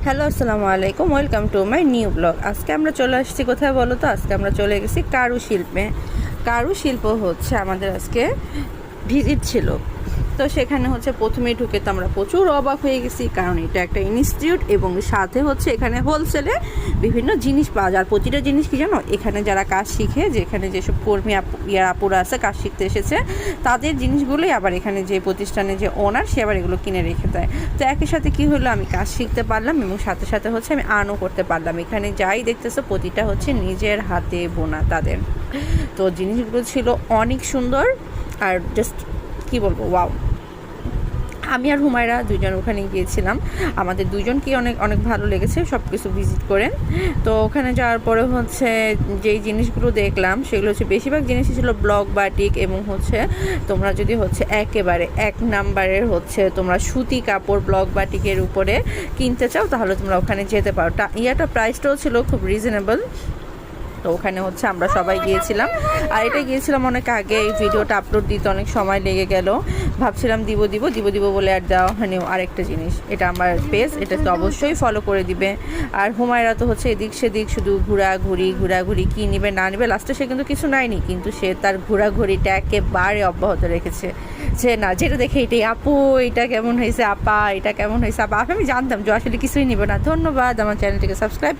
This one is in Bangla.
হ্যালো, আসসালামু আলাইকুম। Welcome to my new blog. আজকে আমরা চলে আসছি কোথায় বলো তো? আজকে আমরা চলে গেছি কারুশিল্পে। কারুশিল্প হচ্ছে আমাদের আজকে ভিজিট ছিল। তো সেখানে হচ্ছে প্রথমে ঢুকে তো আমরা প্রচুর অবাক হয়ে গেছি, কারণ এটা একটা ইনস্টিটিউট এবং সাথে হচ্ছে এখানে হোলসেলে বিভিন্ন জিনিস পাওয়া যায়। আর প্রতিটা জিনিস কি জানো, এখানে যারা কাজ শিখে, যেখানে যেসব কর্মী আপুরা আছে কাজ শিখতে এসেছে, তাদের জিনিসগুলোই আবার এখানে যে প্রতিষ্ঠানে যে ওনার, সে আবার এগুলো কিনে রেখে দেয়। তো একই সাথে কি হলো, আমি কাজ শিখতে পারলাম এবং সাথে সাথে হচ্ছে আমি আর্নও করতে পারলাম। এখানে যাই দেখতেছো প্রতিটা হচ্ছে নিজের হাতে বোনা তাদের। তো জিনিসগুলো ছিল অনেক সুন্দর আর জাস্ট কি বলবো, ওয়াও। আমি আর হুমায়রা দুইজন ওখানে গিয়েছিলাম। আমাদের দুজনকেই অনেক অনেক ভালো লেগেছে সব কিছু ভিজিট করে। তো ওখানে যাওয়ার পরে হচ্ছে যেই জিনিসগুলো দেখলাম সেগুলো হচ্ছে বেশিরভাগ জিনিসই ছিল ব্লক বাটিক, এবং হচ্ছে তোমরা যদি হচ্ছে একেবারে এক নাম্বারের হচ্ছে তোমরা সুতি কাপড় ব্লক বাটিকের উপরে কিনতে চাও, তাহলে তোমরা ওখানে যেতে পারো। প্রাইসটাও ছিল খুব রিজনেবল। তো ওখানে হচ্ছে আমরা সবাই গিয়েছিলাম। আর এটা গিয়েছিলাম অনেক আগে, এই ভিডিওটা আপলোড দিতে অনেক সময় লেগে গেল। ভাবছিলাম দিব বলে আর দেওয়া হয়নি। আরেকটা জিনিস, এটা আমার পেজ, এটা তো অবশ্যই ফলো করে দিবে। আর হুমায়রা তো হচ্ছে এদিক সেদিক শুধু ঘোরাঘুরি কী নিবে না নিবে, লাস্টে সে কিন্তু কিছু নেয়নি, কিন্তু সে তার ঘোরাঘুরিটা একেবারে অব্যাহত রেখেছে। যে না, যেটা দেখে এটাই আপু, এটা কেমন হয়েছে আপা, এটা কেমন হয়েছে আপা। আমি জানতাম যে আসলে কিছুই নিবে না। ধন্যবাদ, আমার চ্যানেলটিকে সাবস্ক্রাইব